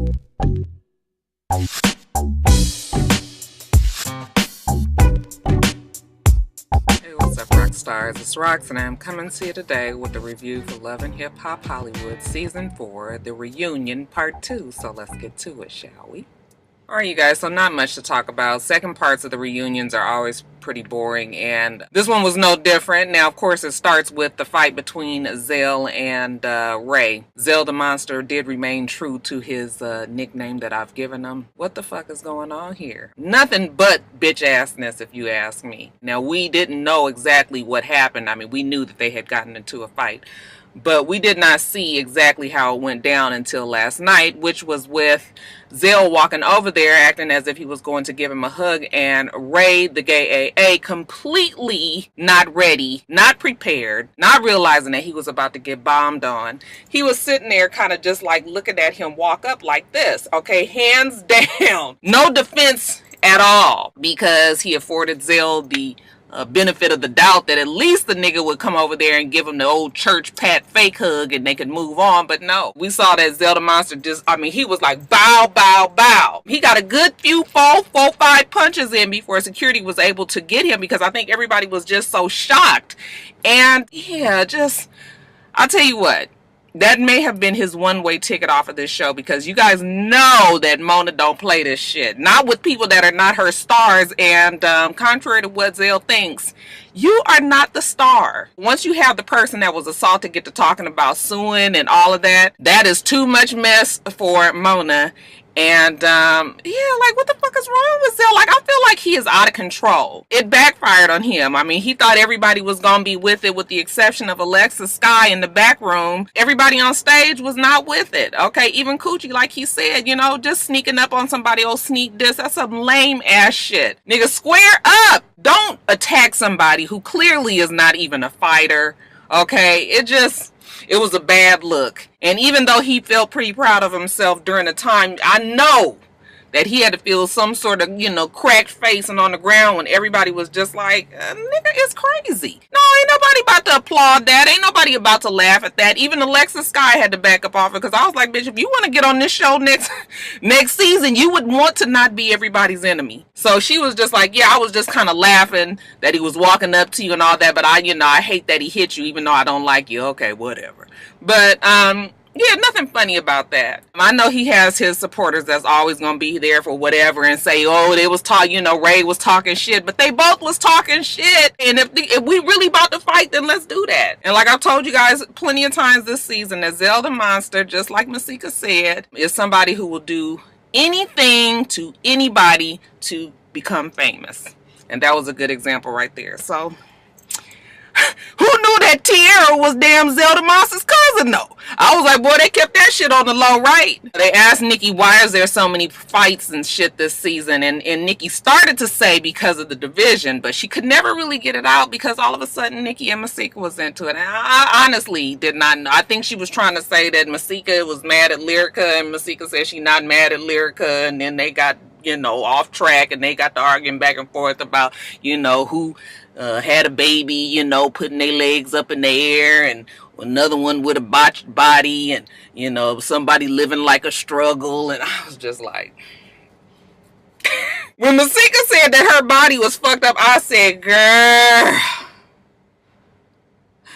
Hey, what's up, rock stars? It's Rox, and I'm coming to you today with a review for Love and Hip Hop Hollywood Season 4, The Reunion Part 2. So let's get to it, shall we? Alright, you guys, so not much to talk about. Second parts of the reunions are always pretty boring, and this one was no different. Now, of course, it starts with the fight between Zell and Ray. Zell the Monster did remain true to his nickname that I've given him. What the fuck is going on here? Nothing but bitch-assness, if you ask me. Now, we didn't know exactly what happened. I mean, we knew that they had gotten into a fight, but we did not see exactly how it went down until last night, which was with Zell walking over there acting as if he was going to give him a hug, and Ray, the gay AA, completely not ready, not prepared, not realizing that he was about to get bombed on. He was sitting there kind of just like looking at him walk up like this, okay, hands down. No defense at all, because he afforded Zell the benefit of the doubt that at least the nigga would come over there and give him the old church pat fake hug and they could move on. But no, we saw that Zell the Monster just, I mean, he was like bow, bow, bow. He got a good few four, five punches in before security was able to get him, because I think everybody was just so shocked. And yeah, just, I'll tell you what, that may have been his one-way ticket off of this show, because you guys know that Mona don't play this shit. Not with people that are not her stars, and contrary to what Zell thinks, you are not the star. Once you have the person that was assaulted get to talking about suing and all of that, that is too much mess for Mona. And, yeah, like, what the fuck is wrong with Zell? Like, I feel like he is out of control. It backfired on him. I mean, he thought everybody was gonna be with it, with the exception of Alexa Sky in the back room. Everybody on stage was not with it, okay? Even Coochie, like he said, you know, just sneaking up on somebody, old sneak diss, that's some lame-ass shit. Nigga, square up! Don't attack somebody who clearly is not even a fighter, okay? It was a bad look. And even though he felt pretty proud of himself during the time, I know that he had to feel some sort of, you know, cracked face and on the ground when everybody was just like, nigga, it's crazy. No, ain't nobody about to applaud that. Ain't nobody about to laugh at that. Even Alexa Sky had to back up off it, because I was like, bitch, if you want to get on this show next season, you would want to not be everybody's enemy. So she was just like, yeah, I was just kind of laughing that he was walking up to you and all that, but I hate that he hit you, even though I don't like you. Okay, whatever. But, yeah, nothing funny about that. I know he has his supporters that's always going to be there for whatever and say, oh, they was talking, you know, Ray was talking shit, but they both was talking shit. And if we really about to fight, then let's do that. And like I've told you guys plenty of times this season, that Zell the Monster, just like Masika said, is somebody who will do anything to anybody to become famous. And that was a good example right there. So, who knew that Tierra was damn Zell the Monster's cousin, though? I was like, boy, they kept that shit on the low, right? They asked Nikki, why is there so many fights and shit this season? And Nikki started to say because of the division, but she could never really get it out, because all of a sudden Nikki and Masika was into it. And I honestly did not know. I think she was trying to say that Masika was mad at Lyrica, and Masika said she not mad at Lyrica, and then they got, you know, off track, and they got to arguing back and forth about, you know, who had a baby, you know, putting their legs up in the air, and another one with a botched body, and, you know, somebody living like a struggle. And I was just like, when Masika said that her body was fucked up, I said, girl.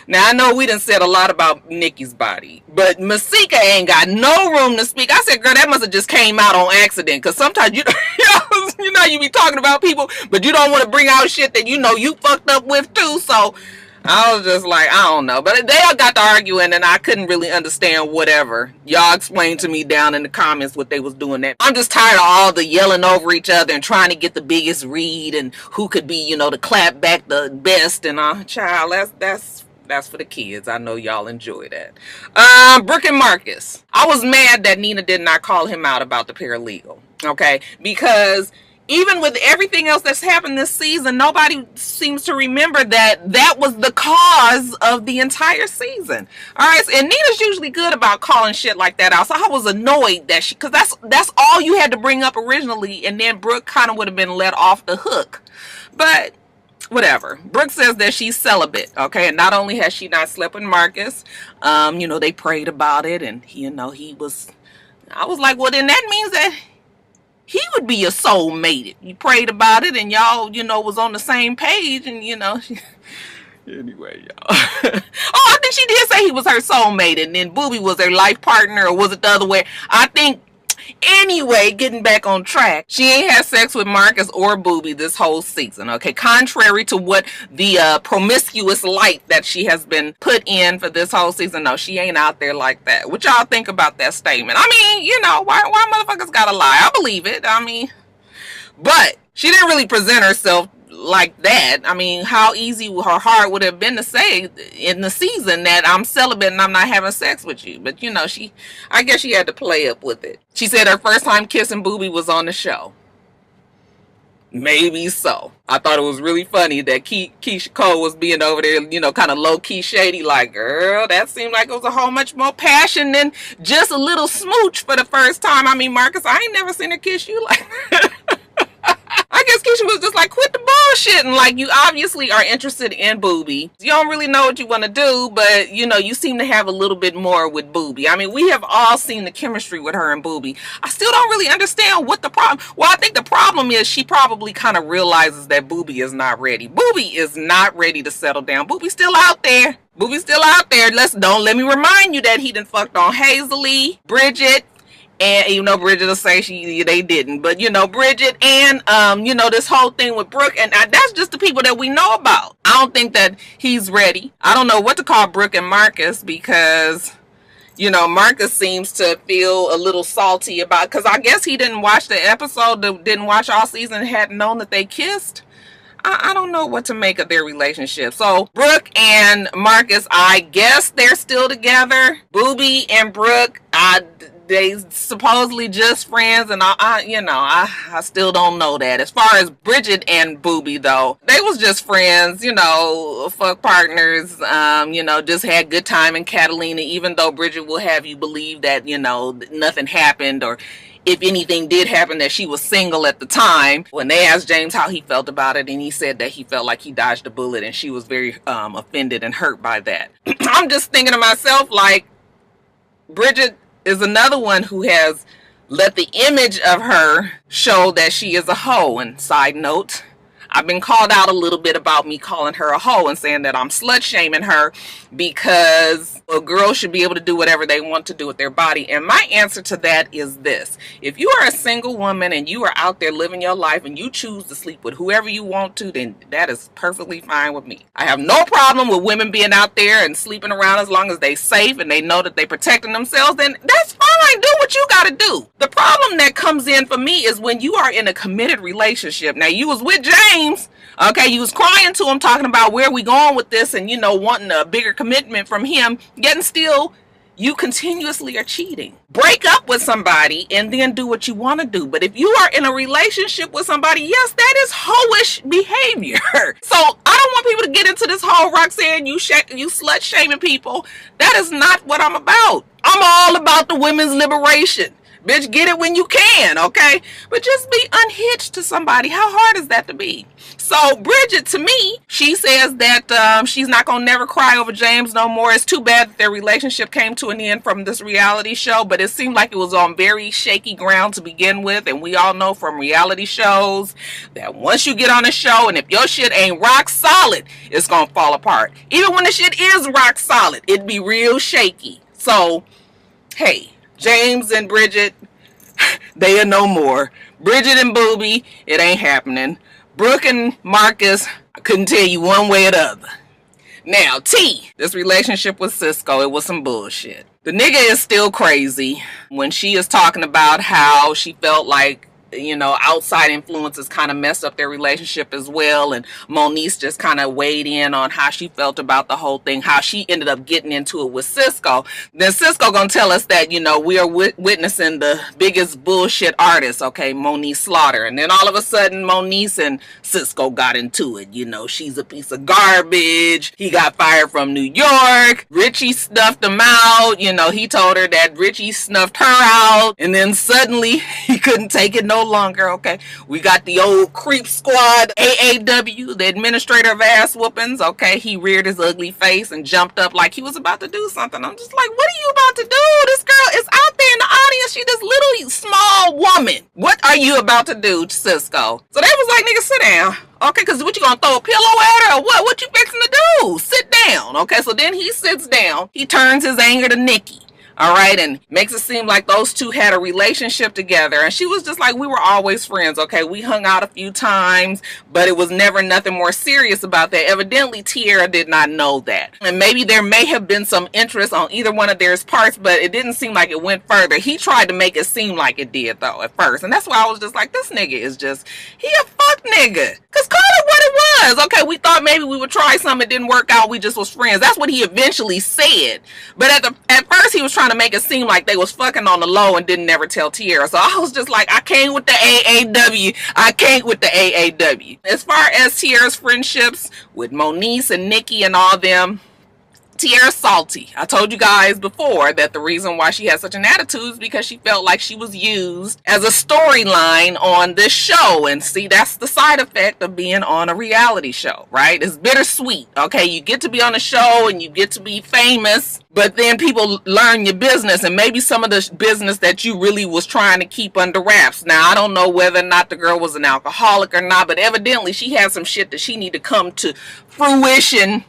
Now, I know we done said a lot about Nikki's body, but Masika ain't got no room to speak. I said, girl, that must have just came out on accident, because sometimes you know, you be talking about people, but you don't want to bring out shit that you know you fucked up with too. So I was just like, I don't know. But they all got to arguing, and I couldn't really understand whatever. Y'all explain to me down in the comments what they was doing that. I'm just tired of all the yelling over each other and trying to get the biggest read and who could be, you know, the clap back the best. And child, that's for the kids. I know y'all enjoy that. Brooke and Marcus. I was mad that Nina did not call him out about the paralegal. Okay? Because even with everything else that's happened this season, nobody seems to remember that was the cause of the entire season. All right? And Nina's usually good about calling shit like that out. So I was annoyed that because that's all you had to bring up originally, and then Brooke kind of would have been let off the hook. But whatever. Brooke says that she's celibate, okay? And not only has she not slept with Marcus, you know, they prayed about it, and, you know, he was I was like, well, then that means that he would be your soulmate. You prayed about it and y'all, was on the same page and, Anyway, y'all. Oh, I think she did say he was her soulmate and then Booby was her life partner, or was it the other way? I think, anyway, getting back on track, she ain't had sex with Marcus or Booby this whole season, okay? Contrary to what the promiscuous light that she has been put in for this whole season. No, she ain't out there like that. What y'all think about that statement? I mean, why motherfuckers gotta lie? I believe it. I mean, but she didn't really present herself like that. I mean, how easy or hard would it have been to say in the season that I'm celibate and I'm not having sex with you? But I guess she had to play up with it. She said her first time kissing Booby was on the show. Maybe so. I thought it was really funny that Keisha Cole was being over there, kind of low-key shady, like, girl, that seemed like it was a whole much more passion than just a little smooch for the first time. I mean, Marcus, I ain't never seen her kiss you like I guess Keisha was just like, quit the bullshit, and like, you obviously are interested in Booby. You don't really know what you want to do, but you seem to have a little bit more with Booby. I mean, we have all seen the chemistry with her and Booby. I still don't really understand what the problem. Well, I think the problem is she probably kind of realizes that Booby is not ready. Booby is not ready to settle down. Booby's still out there. Booby's still out there. Don't let me remind you that he done fucked on Hazley, Bridget. And Bridget will say they didn't, but Bridget and this whole thing with Brooke, and that's just the people that we know about. I don't think that he's ready. I don't know what to call Brooke and Marcus, because Marcus seems to feel a little salty about, because I guess he didn't watch the episode, didn't watch all season, hadn't known that they kissed. I don't know what to make of their relationship. So Brooke and Marcus, I guess they're still together. Booby and Brooke, they supposedly just friends, and I still don't know that. As far as Bridget and Booby, though, they was just friends, fuck partners, just had good time in Catalina, even though Bridget will have you believe that, nothing happened, or if anything did happen, that she was single at the time. When they asked James how he felt about it, and he said that he felt like he dodged a bullet, and she was very offended and hurt by that. I'm just thinking to myself, like, Bridget is another one who has let the image of her show that she is a hoe. And side note, I've been called out a little bit about me calling her a hoe and saying that I'm slut shaming her because a girl should be able to do whatever they want to do with their body. And my answer to that is this: if you are a single woman and you are out there living your life and you choose to sleep with whoever you want to, then that is perfectly fine with me. I have no problem with women being out there and sleeping around as long as they safe and they know that they protecting themselves. Then that's fine. Do what you got to do. The problem that comes in for me is when you are in a committed relationship. Now, you was with James. Okay, you was crying to him, talking about where we going with this, and wanting a bigger commitment from him, yet and still you continuously are cheating. Break up with somebody and then do what you want to do. But if you are in a relationship with somebody, yes, that is hoish behavior. So I don't want people to get into this whole Roxanne, you slut shaming people. That is not what I'm about. I'm all about the women's liberation. Bitch, get it when you can, okay? But just be unhitched to somebody. How hard is that to be? So Bridget, to me, she says that she's not going to never cry over James no more. It's too bad that their relationship came to an end from this reality show, but it seemed like it was on very shaky ground to begin with. And we all know from reality shows that once you get on a show and if your shit ain't rock solid, it's going to fall apart. Even when the shit is rock solid, it'd be real shaky. So, hey, James and Bridget, they are no more. Bridget and Booby, it ain't happening. Brooke and Marcus, I couldn't tell you one way or the other. Now, T, this relationship with Cisco, it was some bullshit. The nigga is still crazy when she is talking about how she felt like, outside influences kind of messed up their relationship as well. And Moniece just kind of weighed in on how she felt about the whole thing, how she ended up getting into it with Cisco. Then Cisco gonna tell us that, we are witnessing the biggest bullshit artist, okay, Moniece Slaughter. And then all of a sudden, Moniece and Cisco got into it. She's a piece of garbage. He got fired from New York. Richie snuffed him out. He told her that Richie snuffed her out. And then suddenly he couldn't take it no longer, okay? We got the old creep squad, AAW, the administrator of ass whoopings, okay? He reared his ugly face and jumped up like he was about to do something. I'm just like, what are you about to do? This girl is out there in the audience. She's this little small woman. What are you about to do, Cisco? So they was like, nigga, sit down. Okay, because what, you gonna throw a pillow at her or what? What you fixing to do? Sit down. Okay, so then he sits down. He turns his anger to Nikki. All right, and makes it seem like those two had a relationship together. And she was just like, we were always friends, okay? We hung out a few times, but it was never nothing more serious about that. Evidently, Tierra did not know that. And maybe there may have been some interest on either one of their parts, but it didn't seem like it went further. He tried to make it seem like it did, though, at first. And that's why I was just like, this nigga is just, he a fuck nigga. Because call it what it was. Okay, we thought maybe we would try something. It didn't work out. We just was friends. That's what he eventually said. But at first, he was trying to make it seem like they was fucking on the low and didn't never tell Tierra. So I was just like, I can't with the AAW. I can't with the AAW. As far as Tierra's friendships with Moniece and Nikki and all them, Tierra's salty. I told you guys before that the reason why she had such an attitude is because she felt like she was used as a storyline on this show. And see, that's the side effect of being on a reality show, right? It's bittersweet. Okay, you get to be on a show and you get to be famous, but then people learn your business, and maybe some of the business that you really was trying to keep under wraps. Now, I don't know whether or not the girl was an alcoholic or not, but evidently she had some shit that she needed to come to fruition.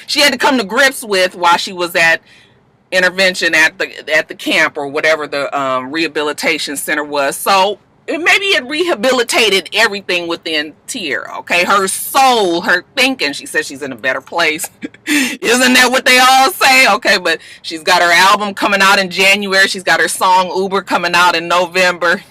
She had to come to grips with while she was at intervention at the camp or whatever the rehabilitation center was. So maybe it rehabilitated everything within Tierra, okay? Her soul, her thinking. She says she's in a better place. Isn't that what they all say? Okay, but she's got her album coming out in January. She's got her song Uber coming out in November.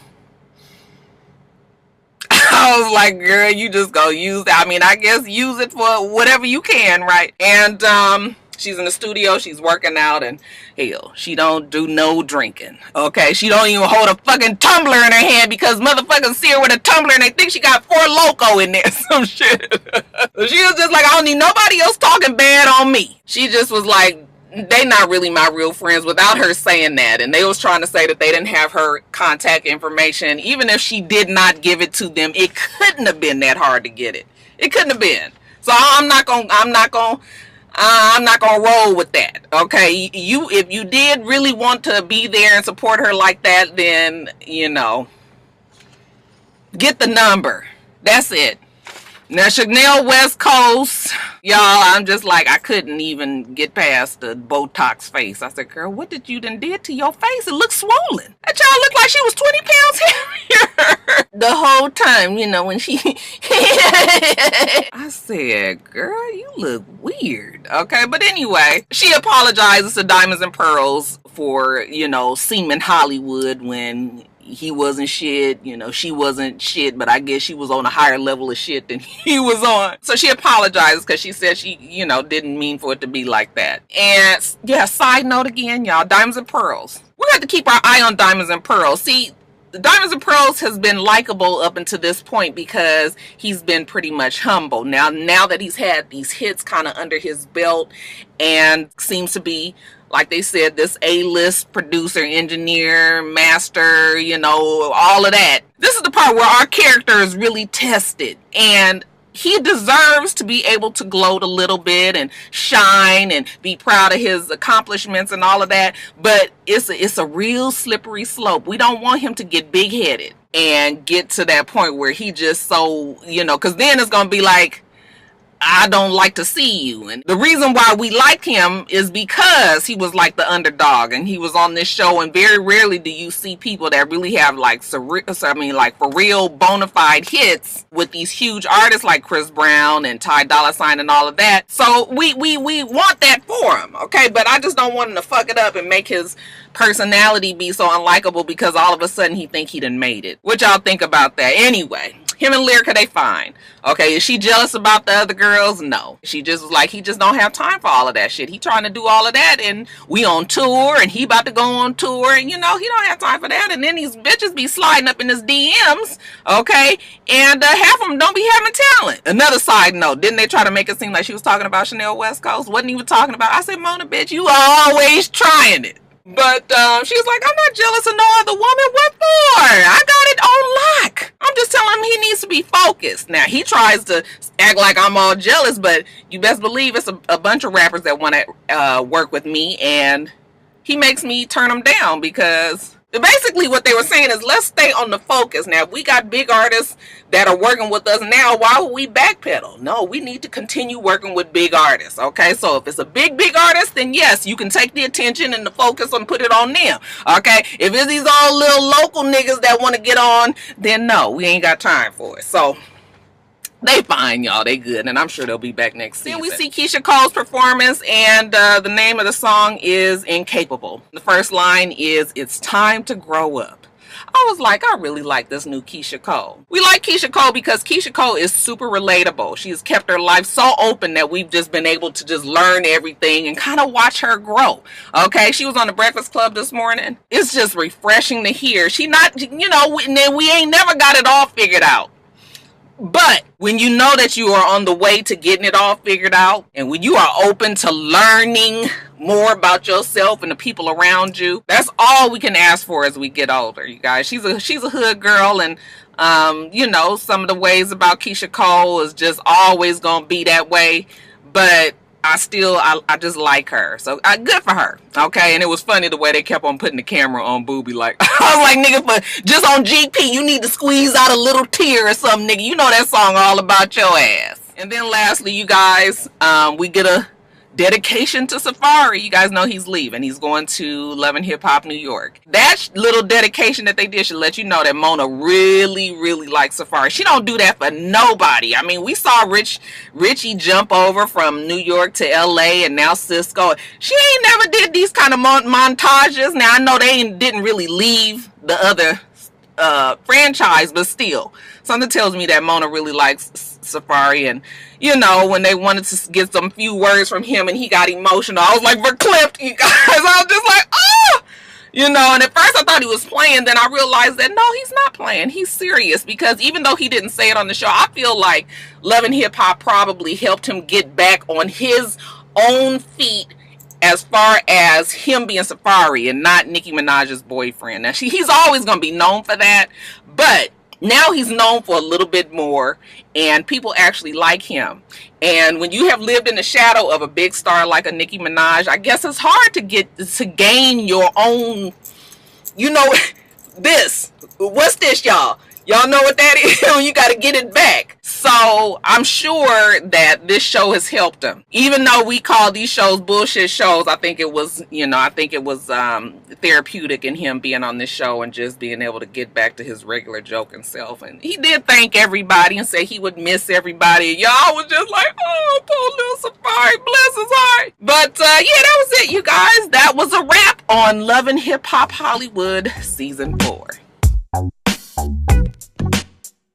I was like, girl, you just go use that. I mean, I guess use it for whatever you can, right? And she's in the studio, she's working out, and hell, she don't do no drinking, okay? She don't even hold a fucking tumbler in her hand because motherfuckers see her with a tumbler and they think she got 4 Loco in there, some shit. She was just like, I don't need nobody else talking bad on me. She just was like, they not really my real friends, without her saying that. And they was trying to say that they didn't have her contact information. Even if she did not give it to them, it couldn't have been that hard to get it. It couldn't have been. So I'm not gonna roll with that. Okay, if you did really want to be there and support her like that, then you know, get the number. That's it. Now, Chanel West Coast, y'all, I'm just like, I couldn't even get past the Botox face. I said, girl, what did you done did to your face? It looks swollen. That child looked like she was 20 pounds heavier the whole time, you know, when she... I said, girl, you look weird. Okay, but anyway, she apologizes to Diamonds and Pearls for, you know, seeming Hollywood when... he wasn't shit, you know, she wasn't shit, but I guess she was on a higher level of shit than he was on. So she apologizes because she said she, you know, didn't mean for it to be like that. And yeah, side note again, y'all, Diamonds and Pearls. We have to keep our eye on Diamonds and Pearls. See, Diamonds and Pearls has been likable up until this point because he's been pretty much humble. Now that he's had these hits kind of under his belt and seems to be, like they said, this A-list producer, engineer, master, you know, all of that. This is the part where our character is really tested. And he deserves to be able to gloat a little bit and shine and be proud of his accomplishments and all of that. But it's a real slippery slope. We don't want him to get big-headed and get to that point where he just so, you know, because then it's going to be like, I don't like to see you. And the reason why we like him is because he was like the underdog and he was on this show, and very rarely do you see people that really have like for real bona fide hits with these huge artists like Chris Brown and Ty Dolla $ign and all of that. So we want that for him, okay? But I just don't want him to fuck it up and make his personality be so unlikable because all of a sudden he think he done made it. What y'all think about that? Anyway, him and Lyrica, they fine. Okay, is she jealous about the other girls? No. She just was like, he just don't have time for all of that shit. He trying to do all of that, and we on tour, and he about to go on tour, and you know, he don't have time for that. And then these bitches be sliding up in his DMs, okay? And half of them don't be having talent. Another side note, didn't they try to make it seem like she was talking about Chanel West Coast? Wasn't even talking about, I said, Mona, bitch, you always trying it. But she was like, I'm not jealous of no other woman. What for? I got it on Now, he tries to act like I'm all jealous, but you best believe it's a bunch of rappers that want to work with me, and he makes me turn them down because basically what they were saying is let's stay on the focus. Now, if we got big artists that are working with us now, why would we backpedal? No, we need to continue working with big artists, okay? So if it's a big artist, then yes, you can take the attention and the focus and put it on them, okay? If it's these all little local niggas that want to get on, then no, we ain't got time for it. So they fine, y'all. They good, and I'm sure they'll be back next season. Then we see Keisha Cole's performance, and the name of the song is Incapable. The first line is, "It's time to grow up." I was like, I really like this new Keisha Cole. We like Keisha Cole because Keisha Cole is super relatable. She's kept her life so open that we've just been able to just learn everything and kind of watch her grow. Okay, she was on the Breakfast Club this morning. It's just refreshing to hear. She not, you know, we ain't never got it all figured out. But when you know that you are on the way to getting it all figured out, and when you are open to learning more about yourself and the people around you, that's all we can ask for as we get older, you guys. She's a hood girl, and you know, some of the ways about Keisha Cole is just always gonna be that way, but I just like her. So good for her. Okay. And it was funny the way they kept on putting the camera on Booby. Like, I was like, nigga, for just on GP, you need to squeeze out a little tear or something, nigga. You know that song all about your ass. And then lastly, you guys, we get a dedication to Safari. You guys know he's leaving. He's going to Love and Hip Hop New York. That little dedication that they did should let you know that Mona really, really likes Safari. She don't do that for nobody. I mean, we saw Richie jump over from New York to LA, and now Cisco. She ain't never did these kind of montages. Now, I know they didn't really leave the other franchise, but still, something tells me that Mona really likes Safari. And you know, when they wanted to get some few words from him and he got emotional, I was like, verklipped, you guys. I was just like, oh, you know. And at first I thought he was playing, then I realized that no, he's not playing. He's serious, because even though he didn't say it on the show, I feel like Love and Hip Hop probably helped him get back on his own feet as far as him being Safari and not Nicki Minaj's boyfriend. Now, he's always going to be known for that, but now he's known for a little bit more, and people actually like him. And when you have lived in the shadow of a big star like a Nicki Minaj, I guess it's hard to gain your own, you know, what's this, y'all? Y'all know what that is? You got to get it back. So I'm sure that this show has helped him. Even though we call these shows bullshit shows, I think it was, you know, therapeutic in him being on this show and just being able to get back to his regular joking self. And he did thank everybody and say he would miss everybody. Y'all was just like, oh, poor little Safari, bless his heart. But yeah, that was it, you guys. That was a wrap on Love and Hip Hop Hollywood Season 4.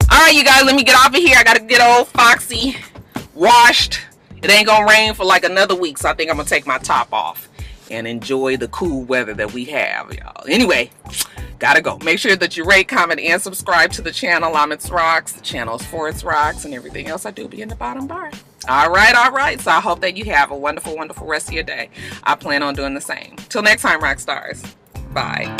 Alright, you guys, let me get off of here. I gotta get old Foxy washed. It ain't gonna rain for like another week, so I think I'm gonna take my top off and enjoy the cool weather that we have, y'all. Anyway, gotta go. Make sure that you rate, comment, and subscribe to the channel. I'm itsrox. The channel is for itsrox, and everything else I do be in the bottom bar. Alright. So I hope that you have a wonderful, wonderful rest of your day. I plan on doing the same. Till next time, rock stars. Bye.